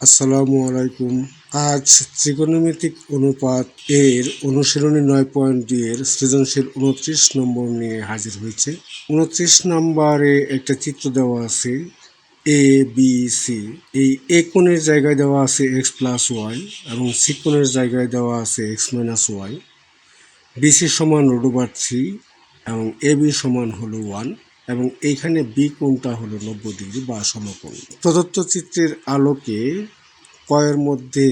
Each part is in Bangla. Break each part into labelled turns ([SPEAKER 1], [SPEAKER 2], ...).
[SPEAKER 1] আসসালামু আলাইকুম। আজ ত্রিকোণমিতিক অনুপাত এর অনুশীলনী 9.2 এর সৃজনশীল 29 নম্বর নিয়ে হাজির হয়েছে। 29 নম্বরে একটা চিত্র দেওয়া আছে এ বি সি। এই এ কোণের জায়গায় দেওয়া আছে এক্স প্লাস ওয়াই এবং সি কোণের জায়গায় দেওয়া আছে এক্স মাইনাস ওয়াই। বিসি সমান √3 এবং এ বি সমান হলো 1 এবং এইখানে বি কোণটা হলো 90 ডিগ্রি বা সমকোণ। প্রদত্ত চিত্রের আলোকে কয়ের মধ্যে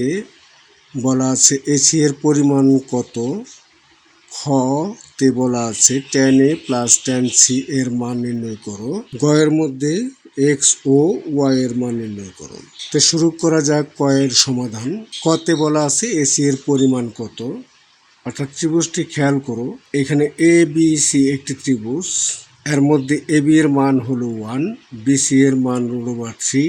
[SPEAKER 1] বলা আছে এসি এর পরিমাণ কত, খ তে বলা আছে tan a plus tan c এর মান নির্ণয় করো, গয়ের মধ্যে এক্স ও ওয়াই এর মান নির্ণয় করো। তো শুরু করা যাক কয়ের সমাধান। কতে বলা আছে এসি এর পরিমাণ কত, অর্থাৎ ত্রিভুজটি খেয়াল করো, এখানে এ বি সি একটি ত্রিভুজ, এর মধ্যে এ বি এর মান হলো 1, বিসি এর মান √3,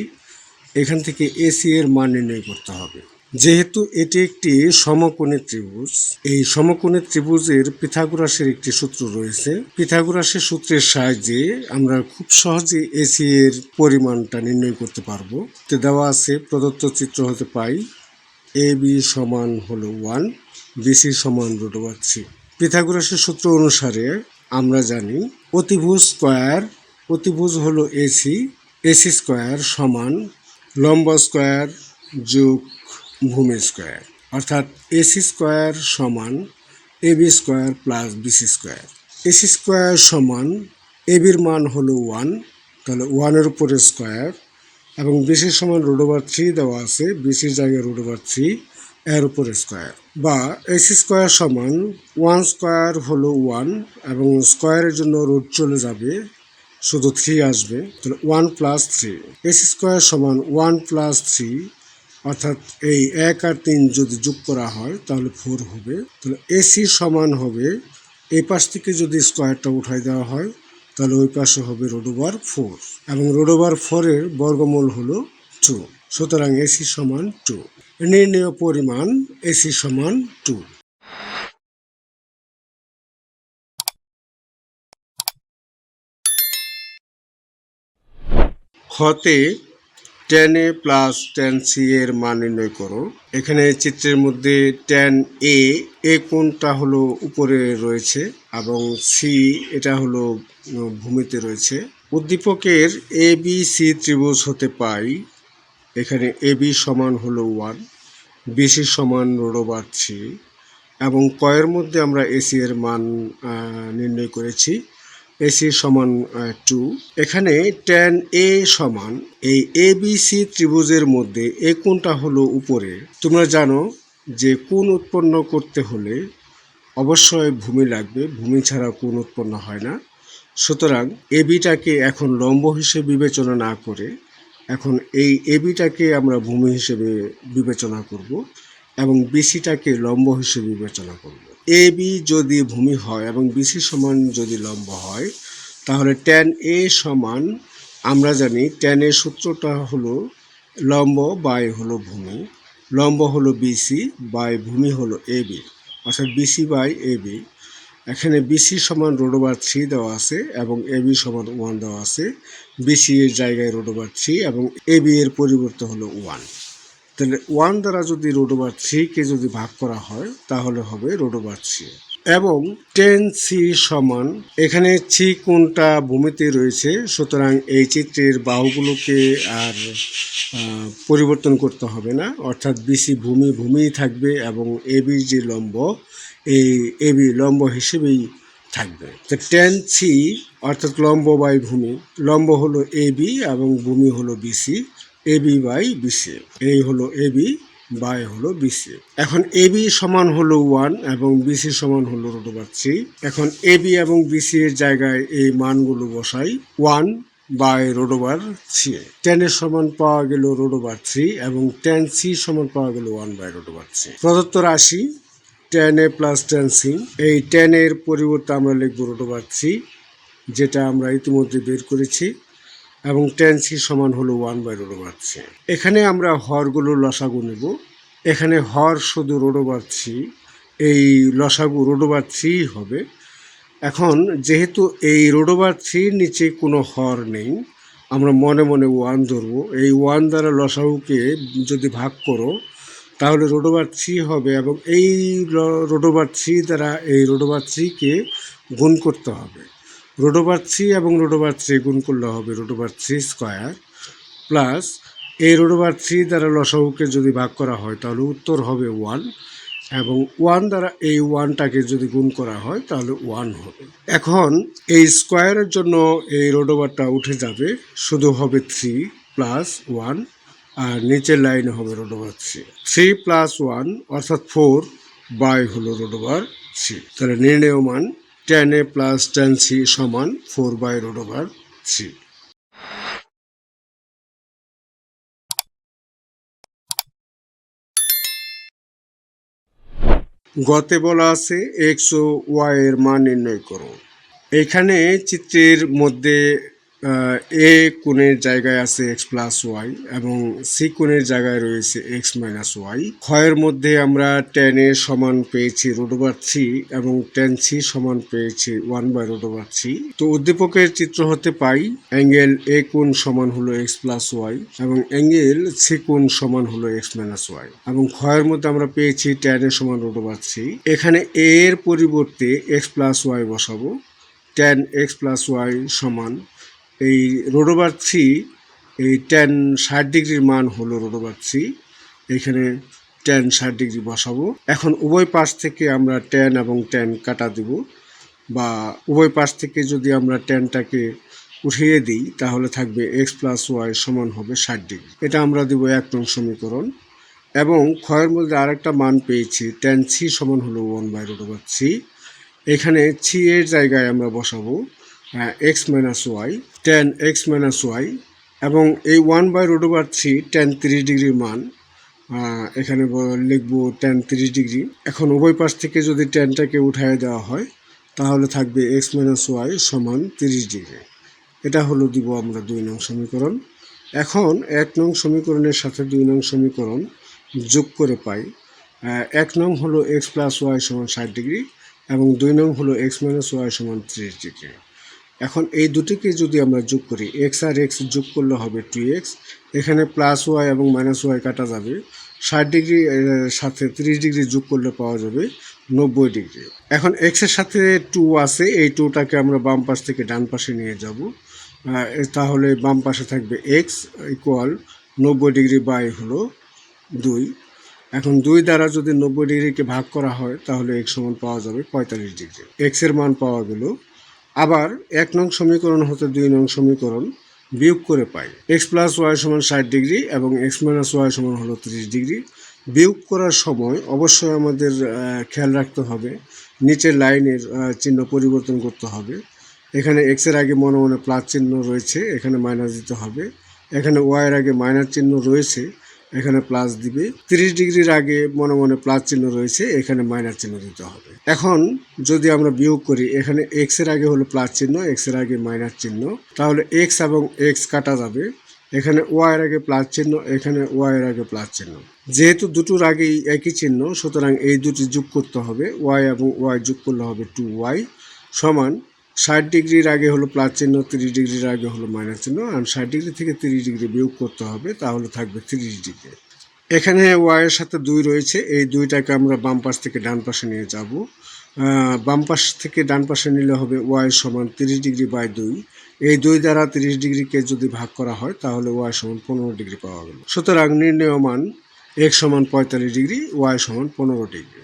[SPEAKER 1] এখান থেকে এসি এর মান নির্ণয় করতে হবে। যেহেতু এটি একটি সমকোণী ত্রিভুজ, এই সমকোণী ত্রিভুজের পিথাগোরাসের একটি সূত্র রয়েছে। পিথাগোরাসের সূত্রের সাহায্যে আমরা খুব সহজে এসি এর পরিমাণটা নির্ণয় করতে পারবো। তো দেওয়া আছে প্রদত্ত চিত্র হতে পাই এ বি সমান হলো 1, বিসি সমান √3। পিথাগোরাসের সূত্র অনুসারে আমরা জানি অতিভুজ স্কয়ার, অতিভুজ হলো এসি, এসি স্কয়ার সমান লম্ব স্কয়ার যোগ ভূমি স্কয়ার, অর্থাৎ এসি স্কয়ার সমান AB square plus BC square. AC square সমান এবির মান হলো 1, তাহলে 1 এর উপরে স্কয়ার, এবং বিসির সমান √3 দেওয়া আছে, বিসির জায়গায় √3 এর উপরে স্কয়ার, বা এসি স্কয়ার সমান 1 স্কয়ার হলো 1 এবং স্কয়ারের জন্য রুট চলে যাবে, শুধু 3 আসবে, তাহলে 1 প্লাস 3। এসি স্কয়ার সমান 1 প্লাস 3, অর্থাৎ এই 1 আর 3 যদি যোগ করা হয় তাহলে 4 হবে। তাহলে এসি সমান হবে, এই পাশ থেকে যদি স্কয়ারটা উঠাই দেওয়া হয় তাহলে ওই পাশে হবে √4 এবং √4 এর বর্গমূল হলো 2। সুতরাং এসি সমান 2। নির্ণেয় পরিমাণ এসি সমান 2। হতে tan a plus tan c এর মান নির্ণয় করো। এখানে চিত্রের মধ্যে tan a কোণটা হলো উপরে রয়েছে এবং সি এটা হলো ভূমিতে রয়েছে। উদ্দীপকের এ বি সি ত্রিভুজ হতে পাই এখানে এ বি সমান হলো 1, বিসি সমান √3 এবং কয়ের মধ্যে আমরা এসি এর মান নির্ণয় করেছি, এসি সমান 2। এখানে tan a সমান এই এ বি সি ত্রিভুজের মধ্যে এ কোণটা হলো উপরে। তোমরা জানো যে কোণ উৎপন্ন করতে হলে অবশ্যই ভূমি লাগবে, ভূমি ছাড়া কোণ উৎপন্ন হয় না। সুতরাং এবিটাকে এখন লম্ব হিসেবে বিবেচনা না করে এখন এই এবিটাকে আমরা ভূমি হিসেবে বিবেচনা করব এবং বিসিটাকে লম্ব হিসেবে বিবেচনা করব। এ বি যদি ভূমি হয় এবং বিসি সমান যদি লম্ব হয় তাহলে tan a সমান, আমরা জানি tan এর সূত্রটা হলো লম্ব বাই হলো ভূমি, লম্ব হলো বিসি বাই ভূমি হলো এ বি, অর্থাৎ বিসি বাই এ বি। এখানে বিসি সমান √3 দেওয়া আছে এবং এ বি সমান 1 দেওয়া আছে, বিসি এর জায়গায় √3 এবং এ বি এর পরিবর্তে হলো 1। তাহলে 1 দ্বারা যদি √3 কে যদি ভাগ করা হয় তাহলে হবে √3 এবং tan c সমান, এখানে সি কোণটা ভূমিতে রয়েছে, সুতরাং এই চিত্রের বাহুগুলোকে আর পরিবর্তন করতে হবে না, অর্থাৎ বিসি ভূমিই থাকবে এবং এ বি যে লম্ব, এই এ বি লম্ব হিসেবেই থাকবে। তো tan c অর্থাৎ লম্ব বাই ভূমি, লম্ব হলো এ বি এবং ভূমি হলো BC, A B by BC, এই হলো এ বি বাই হলো বিসি। এখন এ বি সমান হলো 1 এবং বিসি সমান হলো √3। এখন এ বি এবং বিসি এর জায়গায় এই মানগুলো বসাই, 1 বাই √3, tan এর সমান পাওয়া গেল √3 এবং tan c সমান পাওয়া গেল 1 বাই √3। প্রদত্ত রাশি tan a plus tan c, এই tan এর পরিবর্তে আমরা লিখব √3 যেটা আমরা ইতিমধ্যে বের করেছি এবং tan c সমান হলো 1 বাই √3। এখানে আমরা হরগুলো লসাগু নেব, এখানে হর শুধু √3, এই লসাগু √3 হবে। এখন যেহেতু এই √3 নিচে কোনো হর নেই আমরা মনে মনে ওয়ান ধরবো। এই ওয়ান দ্বারা লসাগুকে যদি ভাগ করো তাহলে √3 হবে, এবং এই √3 দ্বারা এই √3-কে গুণ করতে হবে। √3 এবং √3 গুণ করলে হবে √3² প্লাস এই √3 দ্বারা লসাগুকে যদি ভাগ করা হয় তাহলে উত্তর হবে 1, এবং 1 দ্বারা এই 1টাকে যদি গুণ করা হয় তাহলে 1 হবে। এখন এই স্কোয়ারের জন্য এই √টা উঠে যাবে, শুধু হবে 3 প্লাস 1, আর নিচের লাইনে হবে √3। 3 প্লাস 1 অর্থাৎ 4 বাই হলো √3। তাহলে নির্ণেয় মান tan a plus tan c সমান 4 বাই √3। গতে বলা আছে x ও y এর মান নির্ণয় করো। এখানে চিত্রের মধ্যে এ কোণের জায়গায় আছে x+y এবং সি কোণের জায়গায় রয়েছে x-y। ক্ষয়ের মধ্যে আমরা tan a সমান পেয়েছি √3 এবং tan c সমান পেয়েছি 1/√3। তো উদ্দীপকের চিত্র হতে পাই অ্যাঙ্গেল এ কোণ সমান হলো x+y এবং অ্যাঙ্গেল সি কোণ সমান হলো x-y, এবং ক্ষয়ের মধ্যে আমরা পেয়েছি tan a সমান √3। এখানে a এর পরিবর্তে x+y বসাবো। tan x+y সমান এই √3, এই tan 60 ডিগ্রির মান হলো √3, এখানে tan 60 ডিগ্রি বসাবো। এখন উভয় পাশ থেকে আমরা tan এবং tan কাটা দেব, বা উভয় পাশ থেকে যদি আমরা tanটাকে উঠিয়ে দিই তাহলে থাকবে x+y সমান হবে 60 ডিগ্রি। এটা আমরা দেব 1 নং সমীকরণ। এবং ক্ষয়ের মধ্যে আরেকটা মান পেয়েছি tan c সমান হলো 1/√3। এখানে c এর জায়গায় আমরা বসাবো x-y, tan x-y, এবং এই 1/√3 tan 30 ডিগ্রির মান এখানে লিখবো tan 30 ডিগ্রি। এখন উভয় পাশ থেকে যদি tanটাকে উঠায় দেওয়া হয় তাহলে থাকবে x-y সমান 30 ডিগ্রি। এটা হলো দিব আমরা 2 নং সমীকরণ। এখন 1 নং সমীকরণের সাথে 2 নং সমীকরণ যোগ করে পাই 1 নং হলো x+y সমান 60 ডিগ্রি এবং 2 নং হলো x-y সমান 30 ডিগ্রি। এখন এই দুটিকে যদি আমরা যোগ করি, x আর x যোগ করলে হবে 2x, এখানে +y এবং -y কাটা যাবে, 60 ডিগ্রি সাথে 30 ডিগ্রি যোগ করলে পাওয়া যাবে 90 ডিগ্রি। এখন x এর সাথে 2 আছে, এই 2টাকে আমরা বাম পাশ থেকে ডান পাশে নিয়ে যাব, তাহলে বাম পাশে থাকবে x ইকুয়াল 90 ডিগ্রি বাই হলো 2। এখন 2 দ্বারা যদি 90 ডিগ্রিকে ভাগ করা হয় তাহলে x সমান পাওয়া যাবে 45 ডিগ্রি। x এর মান পাওয়া গেল। আবার 1 নং সমীকরণ হতে 2 নং সমীকরণ বিয়োগ করে পাই x+y সমান 60 ডিগ্রি এবং x-y সমান হলো 30 ডিগ্রি। বিয়োগ করার সময় অবশ্যই আমাদের খেয়াল রাখতে হবে নিচের লাইনের চিহ্ন পরিবর্তন করতে হবে। এখানে x এর আগে মনে মনে প্লাস চিহ্ন রয়েছে, এখানে মাইনাস দিতে হবে। এখানে y এর আগে মাইনাস চিহ্ন রয়েছে, এখানে প্লাস দিবে। 30 ডিগ্রির আগে মনে মনে প্লাস চিহ্ন রয়েছে, এখানে মাইনাস চিহ্ন দিতে হবে। এখন যদি আমরা বিয়োগ করি, এখানে x এর আগে হলো প্লাস চিহ্ন, x এর আগে মাইনাস চিহ্ন, তাহলে x এবং x কাটা যাবে। এখানে y এর আগে প্লাস চিহ্ন, এখানে y এর আগে প্লাস চিহ্ন। যেহেতু দুটোর আগেই একই চিহ্ন, সুতরাং এই দুটি যোগ করতে হবে। y এবং y যোগ করলে হবে 2y সমান 60 ডিগ্রির আগে হলো প্লাস চিহ্ন, 30 ডিগ্রির আগে হলো মাইনাস চিহ্ন, আর 60 ডিগ্রি থেকে 30 ডিগ্রি বিয়োগ করতে হবে, তাহলে থাকবে 30 ডিগ্রি। এখানে y এর সাথে 2 রয়েছে, এই 2টাকে আমরা বাম পাশ থেকে ডান পাশে নিয়ে যাব। বাম পাশ থেকে ডান পাশে নিলে হবে y সমান 30 ডিগ্রি বাই 2। এই 2 দ্বারা 30 ডিগ্রিকে যদি ভাগ করা হয় তাহলে y সমান 15 ডিগ্রি পাওয়া গেল। সুতরাং নির্ণেয় মান x সমান 45 ডিগ্রি, y সমান 15 ডিগ্রি।